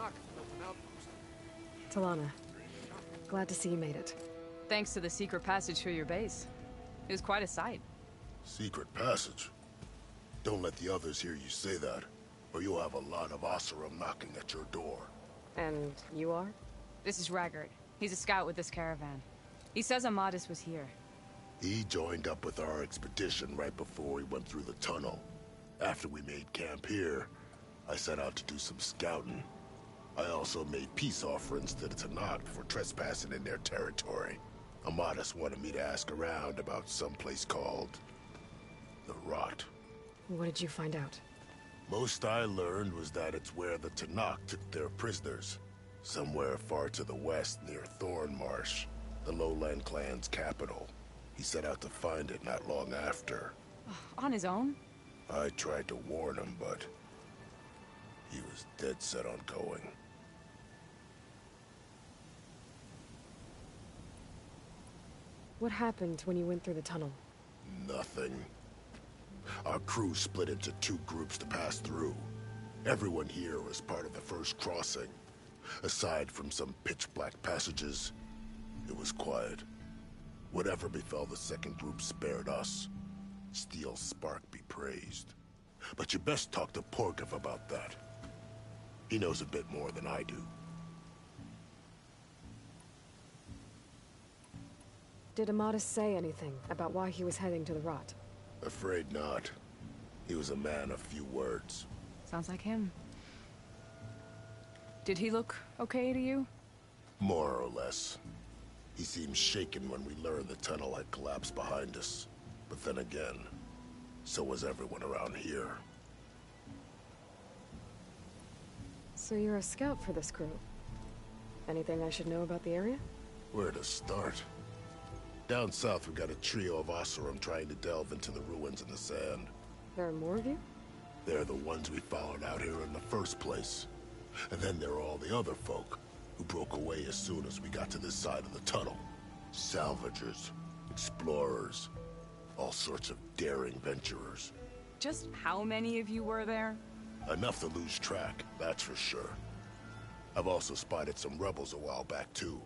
Tanakh built an outpost. Tanalah, glad to see you made it. Thanks to the secret passage through your base. It was quite a sight. Secret passage? Don't let the others hear you say that, or you'll have a lot of Oseram knocking at your door. And you are? This is Raggart. He's a scout with this caravan. He says Amadis was here. He joined up with our expedition right before we went through the tunnel. After we made camp here, I set out to do some scouting. I also made peace offerings to the Tanakh for trespassing in their territory. Amadis wanted me to ask around about some place called the Rot. What did you find out? Most I learned was that it's where the Tanakh took their prisoners. Somewhere far to the west near Thornmarsh, the Lowland clan's capital. He set out to find it not long after. On his own? I tried to warn him, but he was dead set on going. What happened when you went through the tunnel? Nothing. Our crew split into two groups to pass through. Everyone here was part of the first crossing. Aside from some pitch-black passages, it was quiet. Whatever befell the second group spared us. Steel Spark be praised. But you best talk to Porgov about that. He knows a bit more than I do. Did Amadis say anything about why he was heading to the Rot? Afraid not. He was a man of few words. Sounds like him. Did he look okay to you? More or less. He seemed shaken when we learned the tunnel had collapsed behind us. But then again, so was everyone around here. So you're a scout for this crew. Anything I should know about the area? Where to start? Down south we got a trio of Oseram trying to delve into the ruins in the sand. There are more of you? They're the ones we followed out here in the first place. And then there are all the other folk, who broke away as soon as we got to this side of the tunnel. Salvagers, explorers, all sorts of daring venturers. Just how many of you were there? Enough to lose track, that's for sure. I've also spotted some rebels a while back too.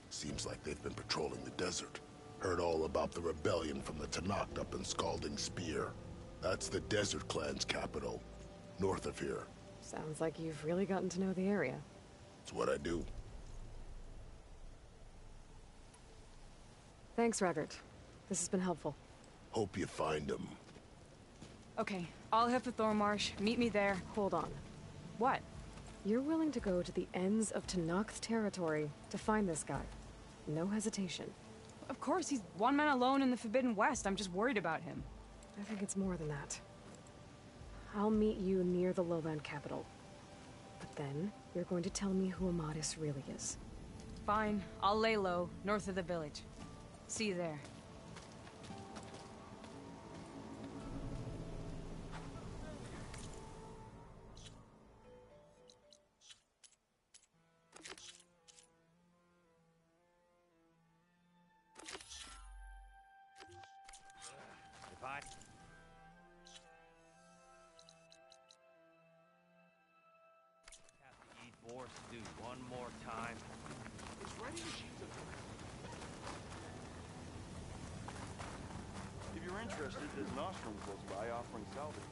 Seems like they've been patrolling the desert. Heard all about the rebellion from the Tanakh up in Scalding Spear. That's the Desert Clan's capital, north of here. Sounds like you've really gotten to know the area. It's what I do. Thanks, Raggart. This has been helpful. Hope you find him. Okay, I'll head for Thornmarsh. Meet me there. Hold on. What? You're willing to go to the ends of Tanakh's territory to find this guy. No hesitation. Of course, he's one man alone in the Forbidden West. I'm just worried about him. I think it's more than that. I'll meet you near the lowland capital. But then, you're going to tell me who Amadis really is. Fine. I'll lay low, north of the village. See you there. Do one more time. It's ready to shoot them. If you're interested, there's an ostrom close by offering salvage.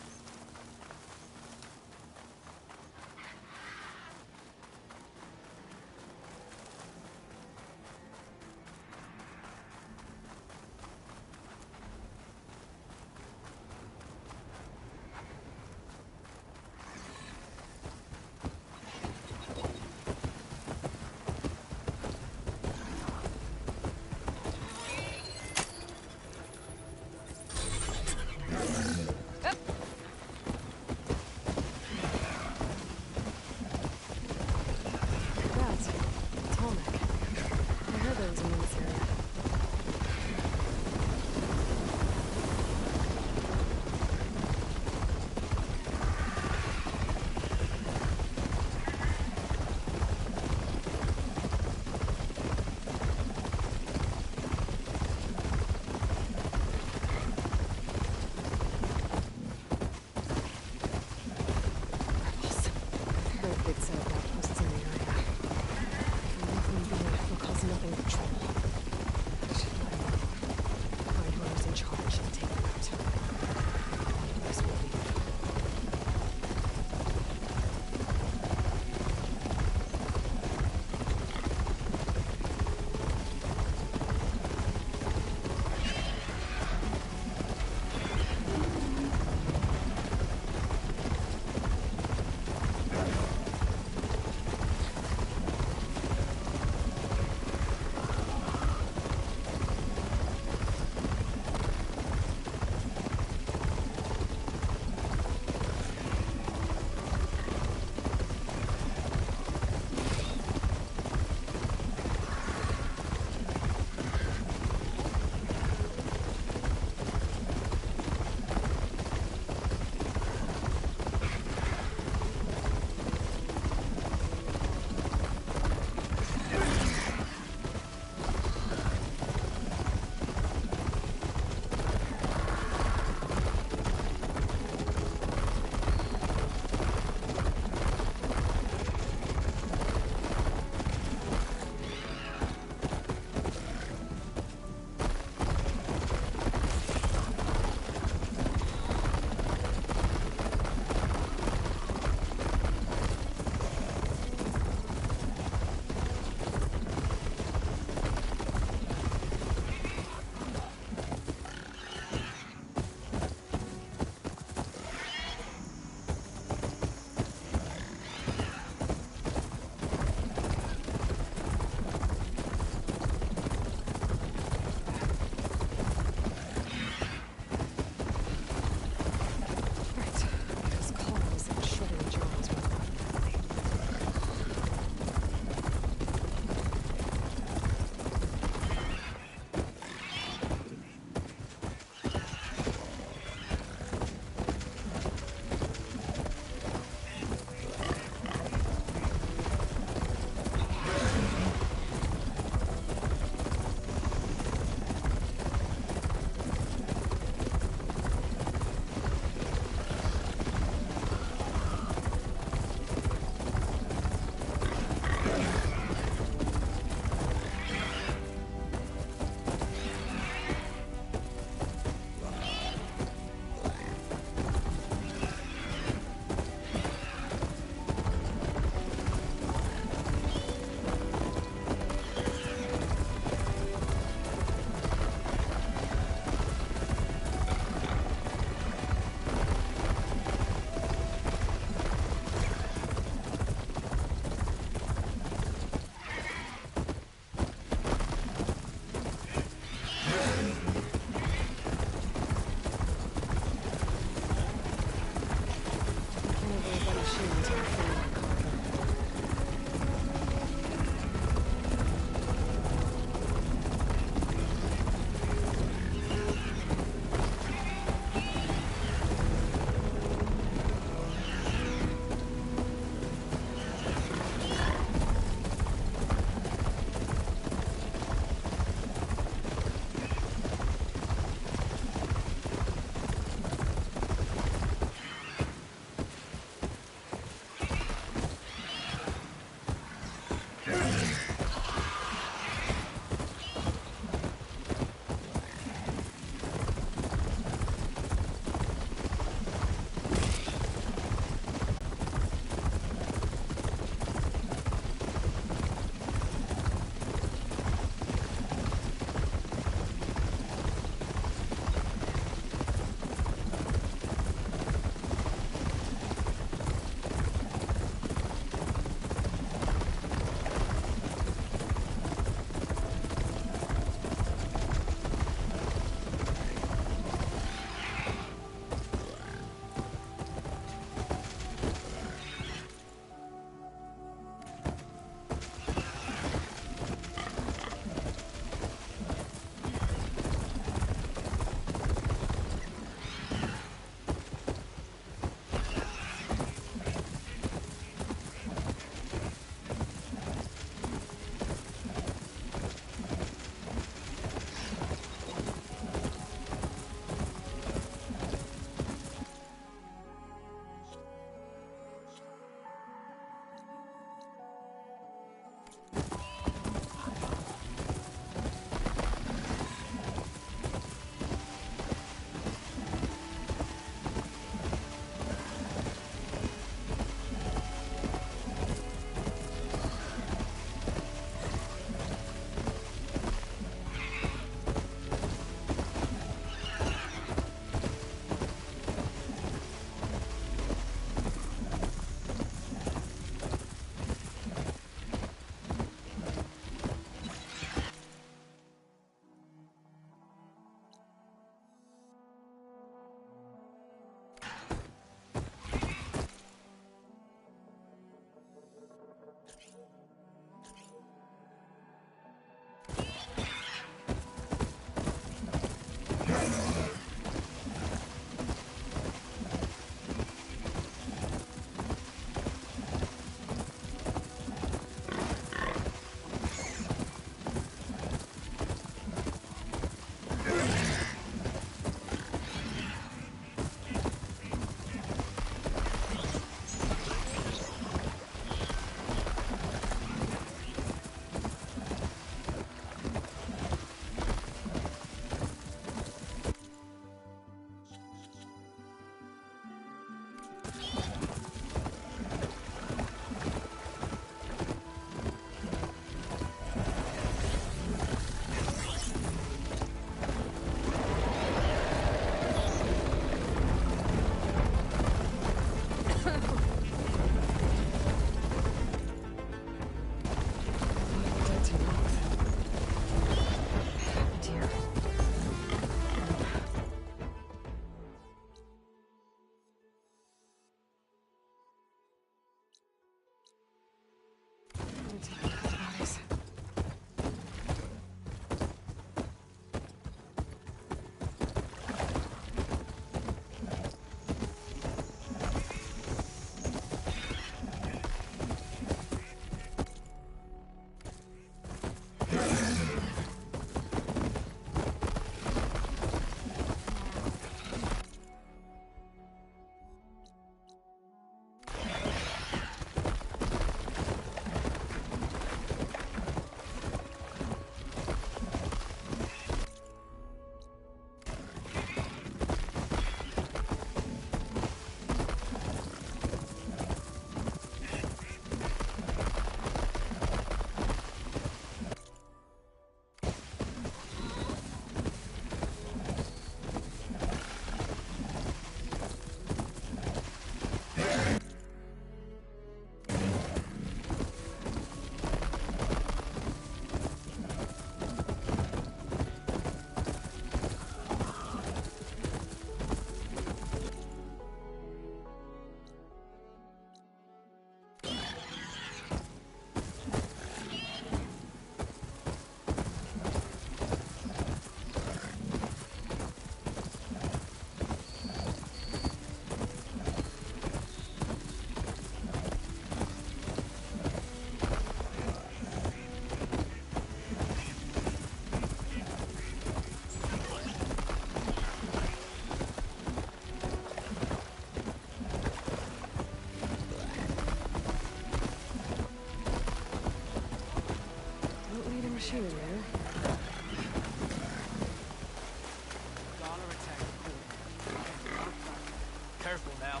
now.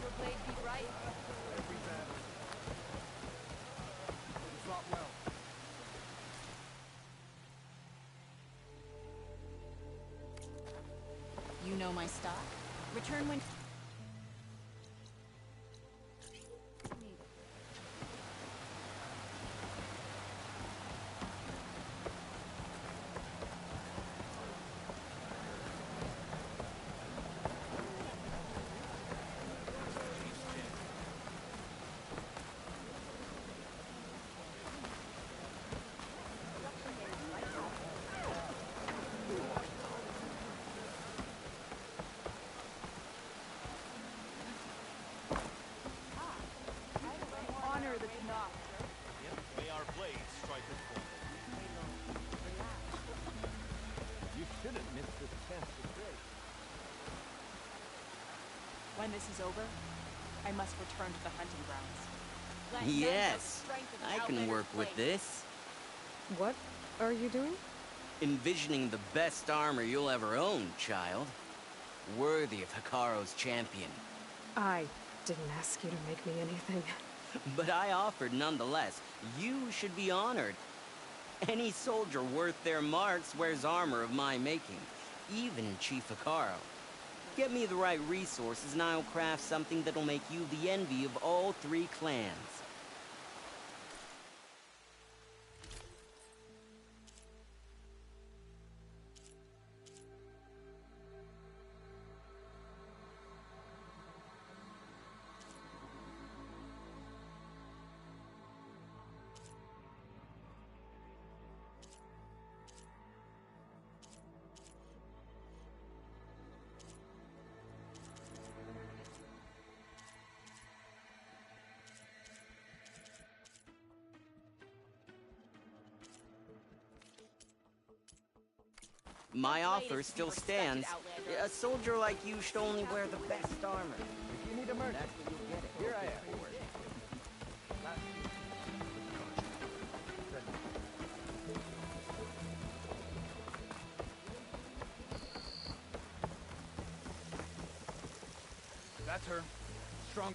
Your blade be right. Every battle. You fought well. You know my stock. Return when... Honor the Tanalah. May our blades strike a chord. You shouldn't miss this chance to trade. When this is over, I must return to the hunting grounds. Let men have Yes, strength of the I can Outlander's work with blade. this. What are you doing? Envisioning the best armor you'll ever own, child. Worthy of Hikaru's champion. I didn't ask you to make me anything. But I offered nonetheless. You should be honored. Any soldier worth their marks wears armor of my making, even Chief Hikaru. Get me the right resources and I'll craft something that'll make you the envy of all 3 clans. My offer still stands. A soldier like you should only wear the best armor. If you need a merchant, That's what you'll get. here I am. That's her. Strong.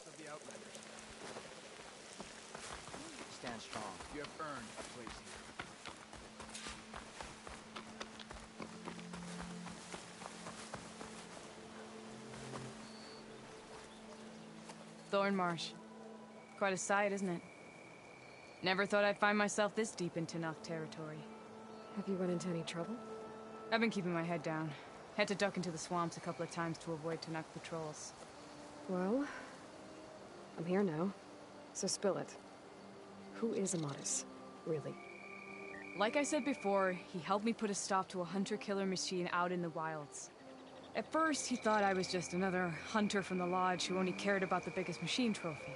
Of the Outlanders. Stand strong. You have earned a place here. Thornmarsh. Quite a sight, isn't it? Never thought I'd find myself this deep in Tanalah territory. Have you run into any trouble? I've been keeping my head down. Had to duck into the swamps a couple of times to avoid Tanalah patrols. Well, I'm here now, so spill it. Who is Amadis, really? Like I said before, he helped me put a stop to a hunter-killer machine out in the wilds. At first, he thought I was just another hunter from the lodge who only cared about the biggest machine trophy.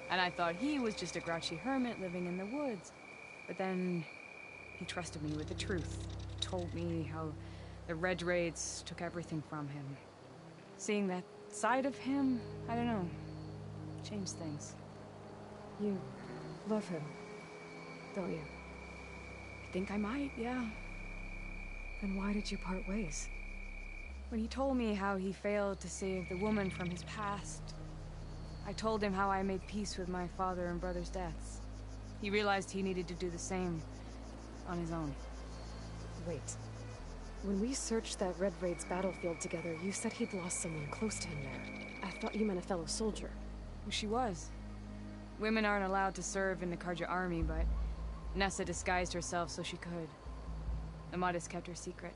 And I thought he was just a grouchy hermit living in the woods. But then, he trusted me with the truth. Told me how the Red Raids took everything from him. Seeing that side of him, I don't know, changed things. You love him, don't you? I think I might, yeah. Then why did you part ways? When he told me how he failed to save the woman from his past, I told him how I made peace with my father and brother's deaths. He realized he needed to do the same on his own. Wait. When we searched that Red Raid's battlefield together, you said he'd lost someone close to him there. I thought you meant a fellow soldier. She was. Women aren't allowed to serve in the Karja army, but Nessa disguised herself so she could. Amadis kept her secret.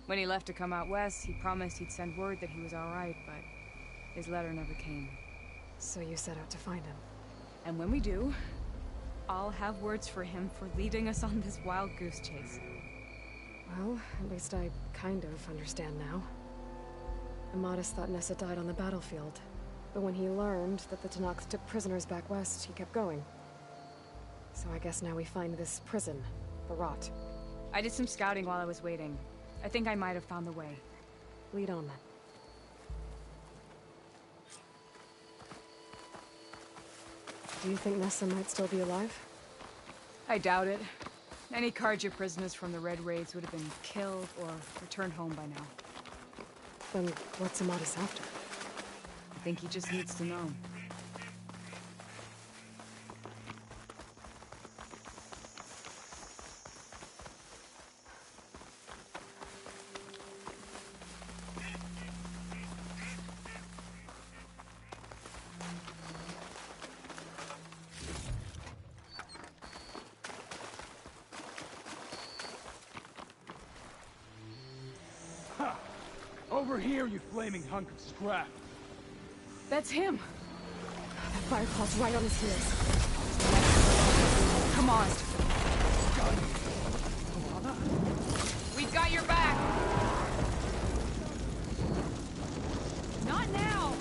When he left to come out west, he promised he'd send word that he was alright, but his letter never came. So you set out to find him. And when we do, I'll have words for him for leading us on this wild goose chase. Well, at least I kind of understand now. Amadis thought Nessa died on the battlefield, but when he learned that the Tanakhs took prisoners back west, he kept going. So I guess now we find this prison, the Rot. I did some scouting while I was waiting. I think I might have found the way. Lead on then. Do you think Nessa might still be alive? I doubt it. Any Karja prisoners from the Red Raids would have been killed or returned home by now. Then what's Amadis after? I think he just needs to know. Over here, you flaming hunk of scrap. That's him! That firecrawl's right on his heels. Come on. We've got your back! Not now!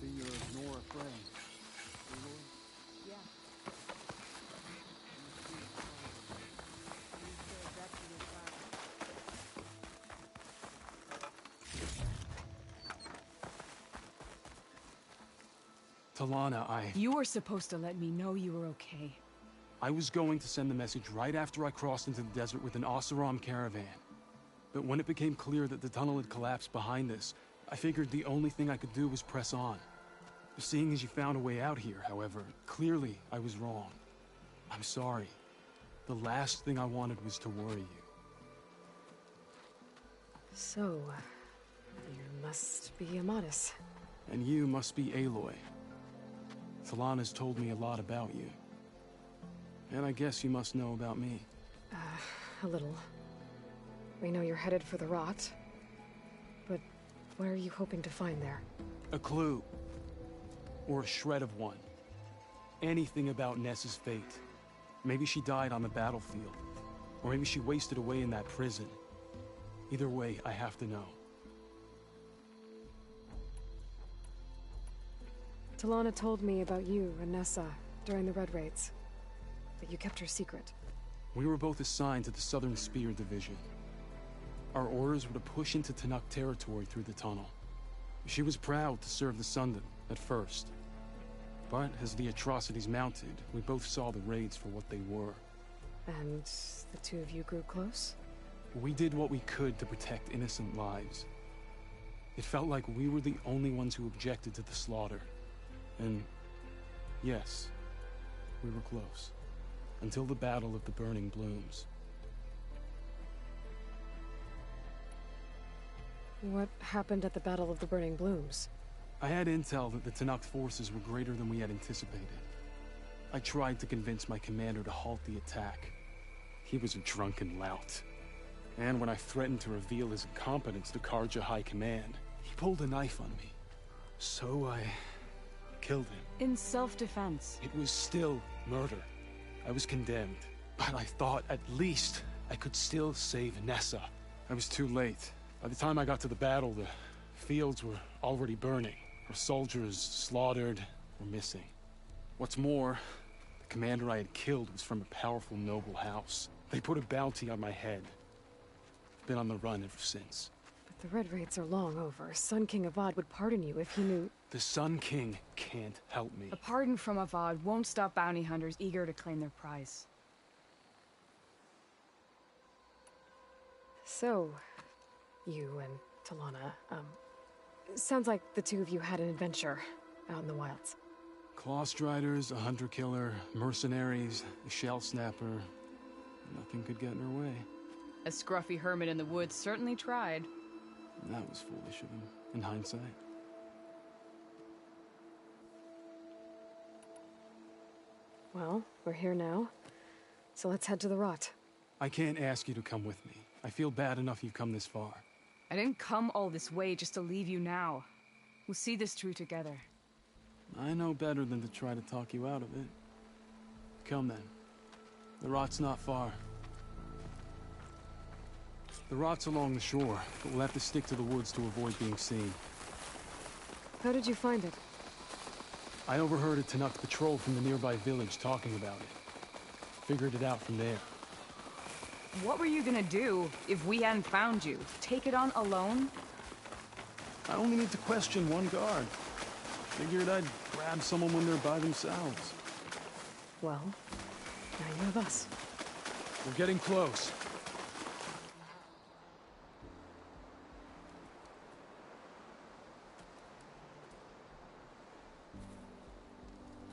Be your Nora friend. Yeah. Tanalah, You were supposed to let me know you were okay. I was going to send the message right after I crossed into the desert with an Oseram caravan. But when it became clear that the tunnel had collapsed behind us, I figured the only thing I could do was press on. Seeing as you found a way out here, however, clearly I was wrong. I'm sorry. The last thing I wanted was to worry you. So, You must be Amatis. And you must be Aloy. Tanalah told me a lot about you. And I guess you must know about me. A little. We know you're headed for the rot. But what are you hoping to find there? A clue. Or a shred of one. Anything about Ness's fate. Maybe she died on the battlefield. Or maybe she wasted away in that prison. Either way, I have to know. Tanalah told me about you and Nessa during the Red Raids. But you kept her secret. We were both assigned to the Southern Spear Division. Our orders were to push into Tanakh territory through the tunnel. She was proud to serve the Sundom at first. But as the atrocities mounted, we both saw the raids for what they were. And the two of you grew close? We did what we could to protect innocent lives. It felt like we were the only ones who objected to the slaughter. And yes, we were close. Until the Battle of the Burning Blooms. What happened at the Battle of the Burning Blooms? I had intel that the Tanakh forces were greater than we had anticipated. I tried to convince my commander to halt the attack. He was a drunken lout. And when I threatened to reveal his incompetence to Karja High Command, he pulled a knife on me. So I killed him. In self-defense. It was still murder. I was condemned. But I thought at least I could still save Nessa. I was too late. By the time I got to the battle, the fields were already burning. Our soldiers slaughtered or missing. What's more, the commander I had killed was from a powerful noble house. They put a bounty on my head. Been on the run ever since. But the Red Raids are long over. Sun King Avad would pardon you if he knew... The Sun King can't help me. A pardon from Avad won't stop bounty hunters eager to claim their prize. So, you and Tanalah, sounds like the two of you had an adventure out in the wilds. Claw Striders, a hunter-killer, mercenaries, a shell snapper. Nothing could get in her way. A scruffy hermit in the woods certainly tried. That was foolish of him, in hindsight. Well, we're here now, so let's head to the rot. I can't ask you to come with me. I feel bad enough you've come this far. I didn't come all this way just to leave you now. We'll see this through together. I know better than to try to talk you out of it. Come then. The rot's not far. The rot's along the shore, but we'll have to stick to the woods to avoid being seen. How did you find it? I overheard a Tanakh patrol from the nearby village talking about it. Figured it out from there. What were you gonna do if we hadn't found you? Take it on alone? I only need to question one guard. Figured I'd grab someone when they're by themselves. Well, now you have us. We're getting close.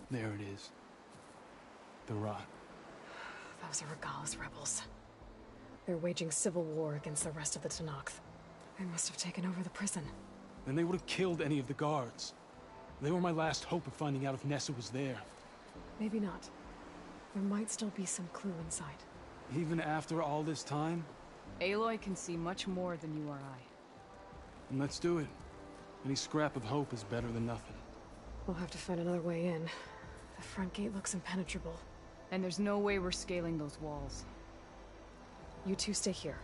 There it is. The rot. Those are Regal's rebels. They're waging civil war against the rest of the Tanakh. They must have taken over the prison. Then they would have killed any of the guards. They were my last hope of finding out if Nessa was there. Maybe not. There might still be some clue inside. Even after all this time? Aloy can see much more than you or I. Then let's do it. Any scrap of hope is better than nothing. We'll have to find another way in. The front gate looks impenetrable. And there's no way we're scaling those walls. You two stay here.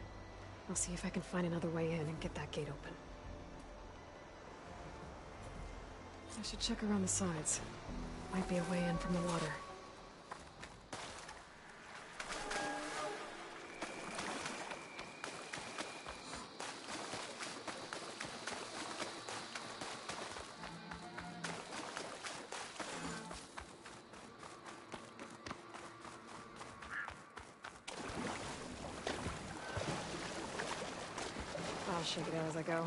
I'll see if I can find another way in and get that gate open. I should check around the sides. Might be a way in from the water. I'll shake it out as I go.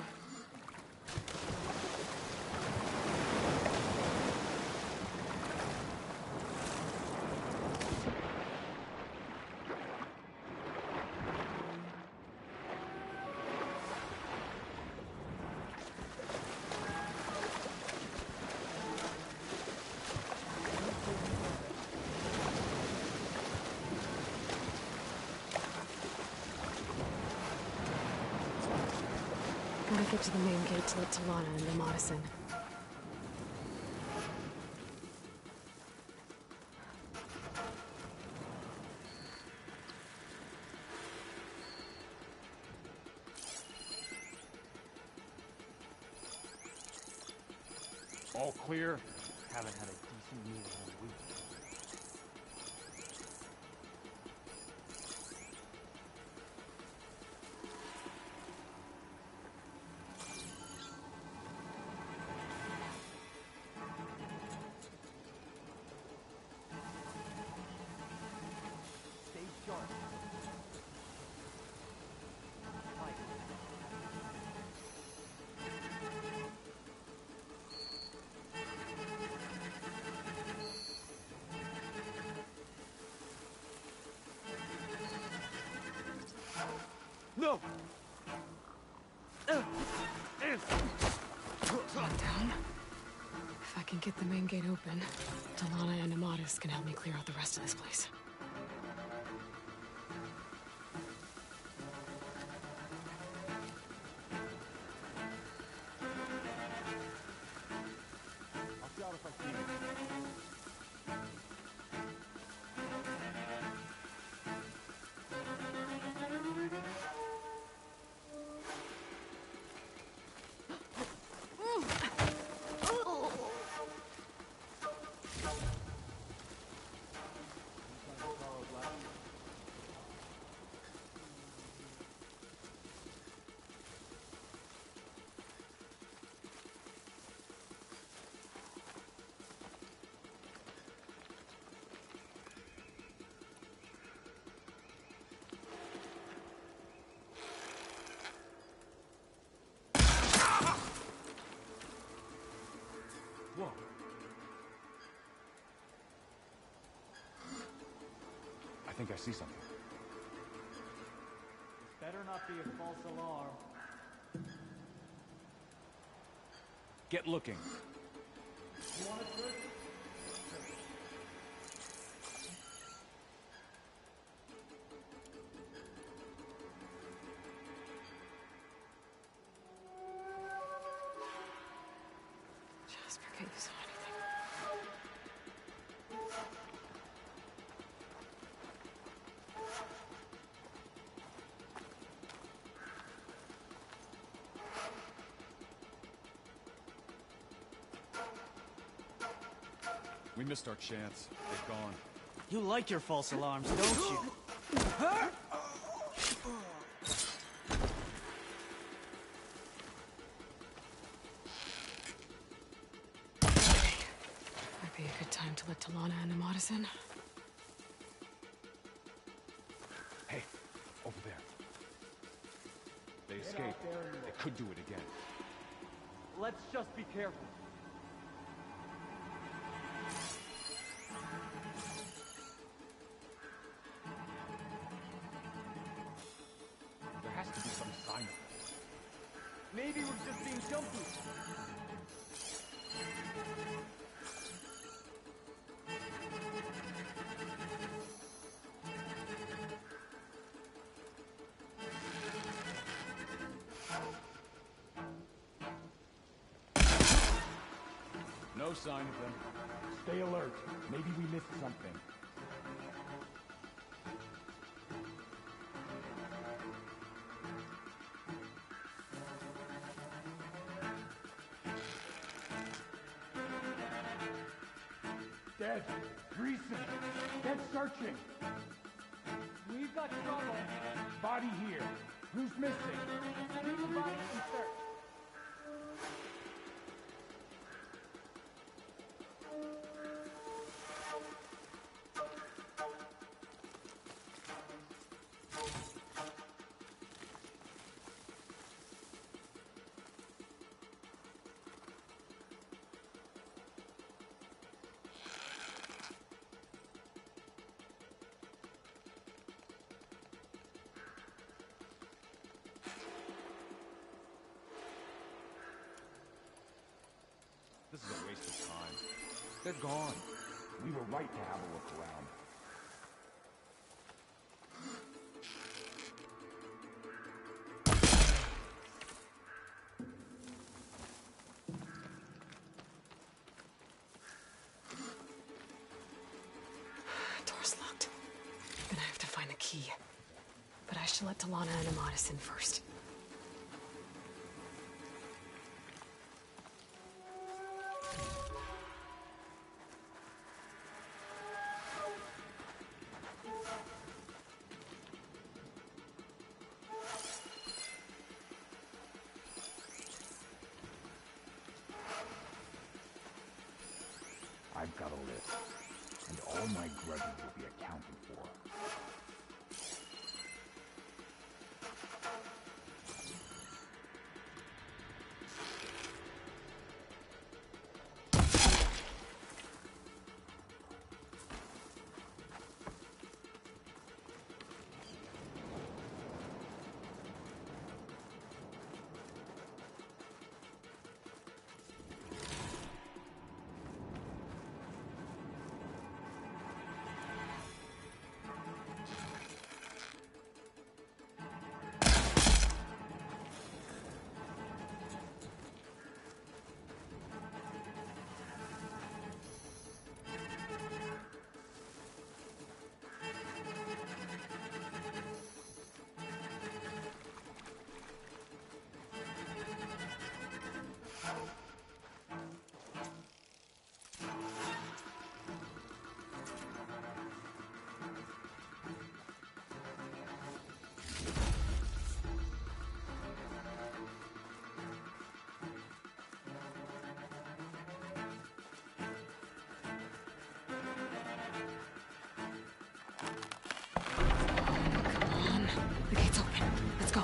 get to the main gate to let Tanalah into Madison. All clear? Haven't had a decent meal in a week. Stay sharp. Fight. No! Calm down. If I can get the main gate open, Tanalah and Amadis can help me clear out the rest of this place. I'll shout if I see you. Whoa. I think I see something. Better not be a false alarm. Get looking. You want to search? Just forget you saw anything. We missed our chance. They're gone. You like your false alarms, don't you? Might be a good time to let Tanalah and Amadis in. Hey, over there. They escaped. They could do it again. Let's just be careful. There has to be some sign of it. Maybe we're just being jumpy. No sign of them. Stay alert. Maybe we missed something. Dead. Recent. Dead searching. We've got trouble. Body here. Who's missing? Leave the body and search. This is a waste of time. They're gone. We were right to have a look around. should let Tanalah and Amatis in first. I've got a list, and all my grudges will be accounted for. The gate's open. Let's go.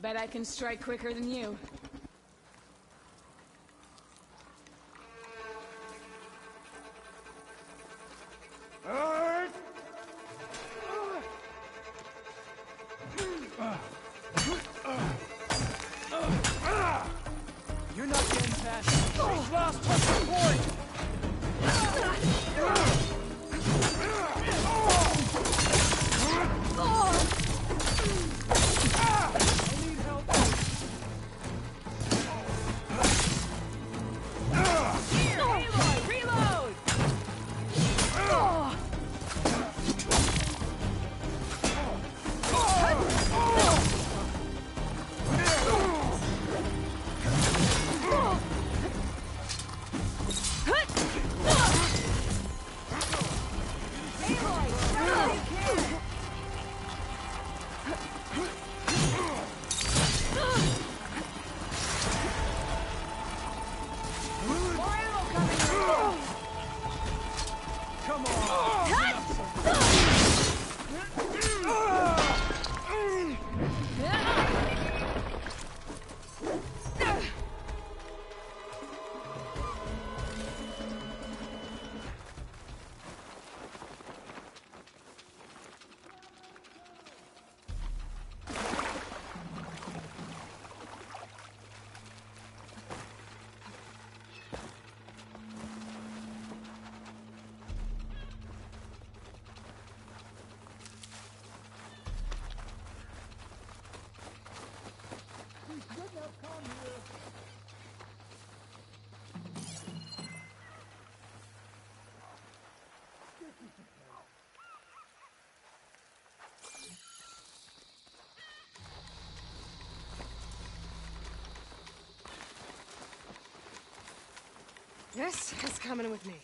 Bet I can strike quicker than you. You're not getting past me. We've lost our support! I need help. Here, Aloy, reload! Come on! This is coming with me.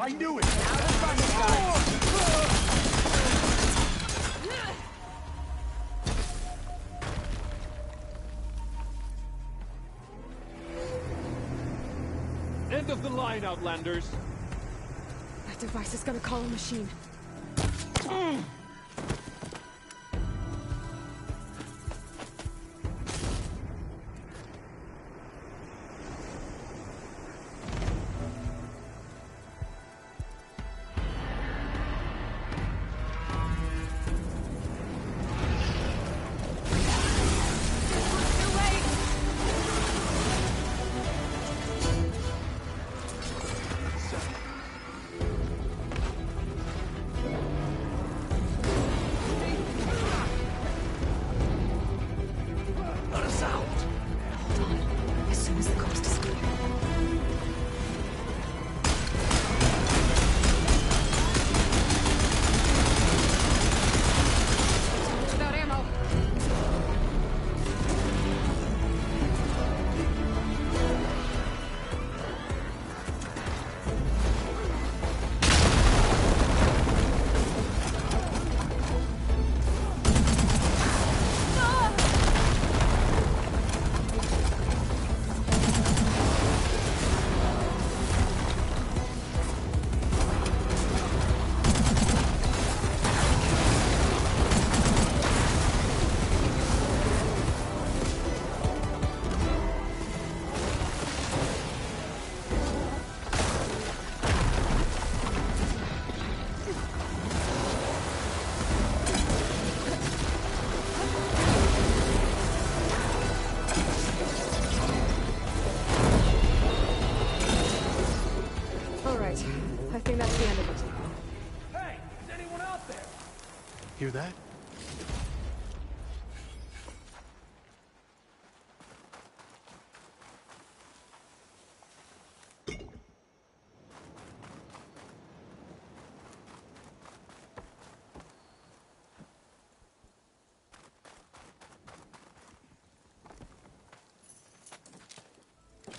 I knew it! End of the line, Outlanders. That device is gonna call a machine. I think that's the end of it. Hey, is anyone out there? Hear that?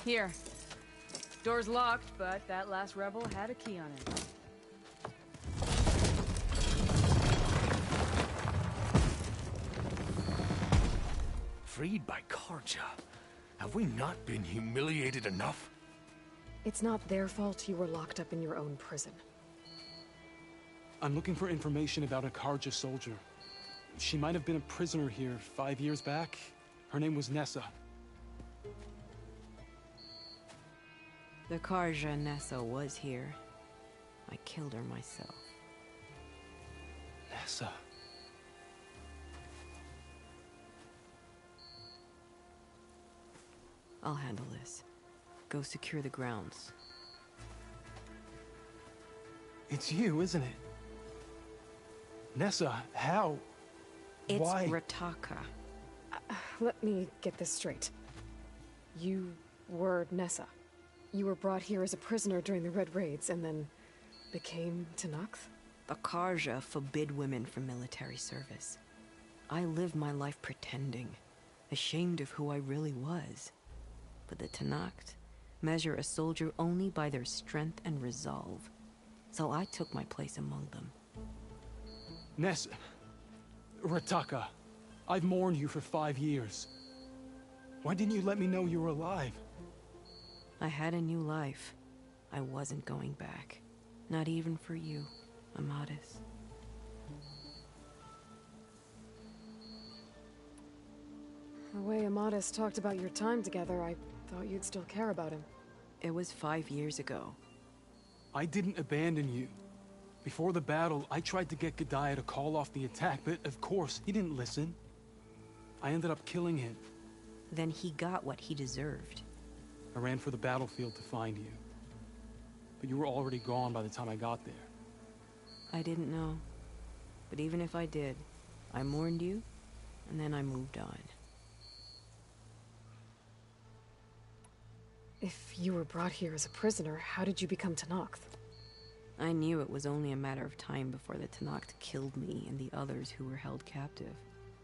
Here. Door's locked, but that last rebel had a key on it. Freed by Karja. Have we not been humiliated enough? It's not their fault you were locked up in your own prison. I'm looking for information about a Karja soldier. She might have been a prisoner here 5 years back. Her name was Nessa. The Karja Nessa was here. I killed her myself. Nessa. I'll handle this. Go secure the grounds. It's you, isn't it? Nessa, how? It's Why? Rataka. Let me get this straight. You were Nessa. You were brought here as a prisoner during the Red Raids and then became Tanalah? The Karja forbid women from military service. I lived my life pretending, ashamed of who I really was. But the Tanalah measure a soldier only by their strength and resolve. So I took my place among them. Nessa. Rataka. I've mourned you for 5 years. Why didn't you let me know you were alive? I had a new life. I wasn't going back. Not even for you, Amadis. The way Amadis talked about your time together, I thought you'd still care about him. It was 5 years ago. I didn't abandon you. Before the battle, I tried to get G'daiah to call off the attack, but of course, he didn't listen. I ended up killing him. Then he got what he deserved. I ran for the battlefield to find you. But you were already gone by the time I got there. I didn't know. But even if I did, I mourned you, and then I moved on. If you were brought here as a prisoner, how did you become Tanalah? I knew it was only a matter of time before the Tanalah killed me and the others who were held captive.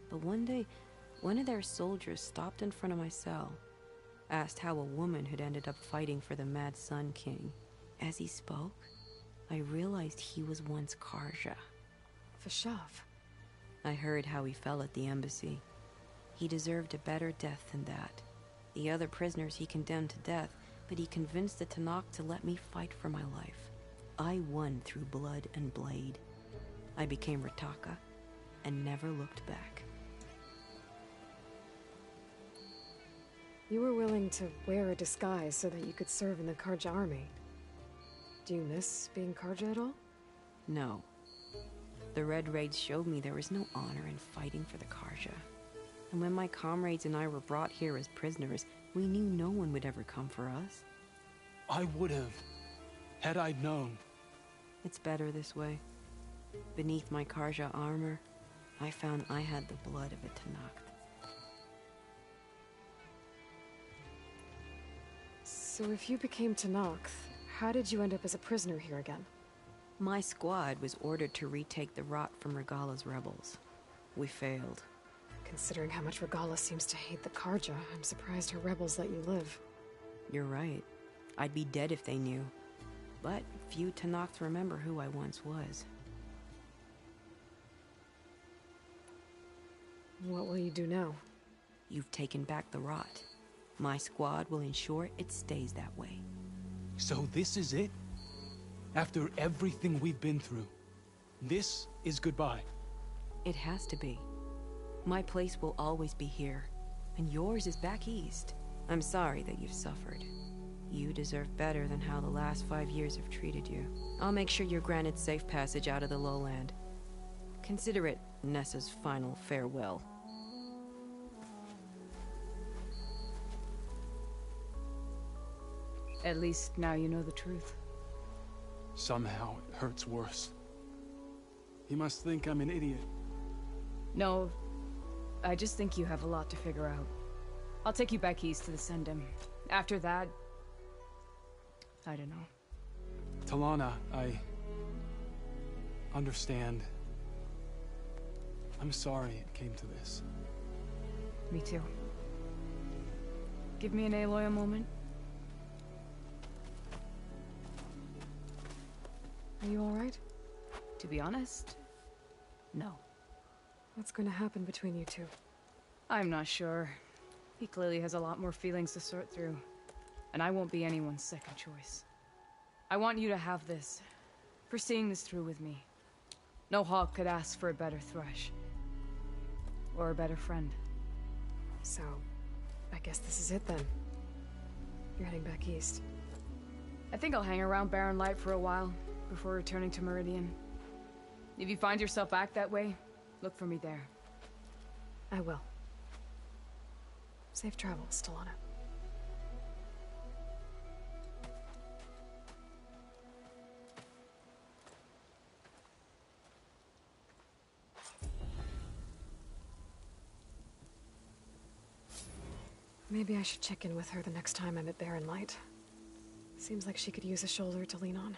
But one day, one of their soldiers stopped in front of my cell, asked how a woman had ended up fighting for the Mad Sun King. As he spoke, I realized he was once Karja. Vashav. I heard how he fell at the embassy. He deserved a better death than that. The other prisoners he condemned to death, but he convinced the Tanalah to let me fight for my life. I won through blood and blade. I became Rataka and never looked back. You were willing to wear a disguise so that you could serve in the Karja army. Do you miss being Karja at all? No. The Red Raids showed me there was no honor in fighting for the Karja. And when my comrades and I were brought here as prisoners, we knew no one would ever come for us. I would have, had I known. It's better this way. Beneath my Karja armor, I found I had the blood of a Tanalah. So if you became Tanalah, how did you end up as a prisoner here again? My squad was ordered to retake the Rot from Regala's rebels. We failed. Considering how much Regala seems to hate the Karja, I'm surprised her rebels let you live. You're right. I'd be dead if they knew. But few Tanaks remember who I once was. What will you do now? You've taken back the Rot. My squad will ensure it stays that way. So this is it? After everything we've been through, this is goodbye. It has to be. My place will always be here, and yours is back east. I'm sorry that you've suffered. You deserve better than how the last 5 years have treated you. I'll make sure you're granted safe passage out of the lowland. Consider it Nessa's final farewell. At least now you know the truth. Somehow it hurts worse. He must think I'm an idiot. No, I just think you have a lot to figure out. I'll take you back east to the Sendem. After that, I don't know. Tanalah, I understand. I'm sorry it came to this. Me too. Give me an Aloy a moment. Are you alright? To be honest, no. What's going to happen between you two? I'm not sure. He clearly has a lot more feelings to sort through. And I won't be anyone's second choice. I want you to have this. For seeing this through with me. No hawk could ask for a better thrush. Or a better friend. So, I guess this is it then. You're heading back east. I think I'll hang around Barren Light for a while, before returning to Meridian. If you find yourself back that way, look for me there. I will. Safe travels, Tanalah. Maybe I should check in with her the next time I'm at Barren Light. Seems like she could use a shoulder to lean on.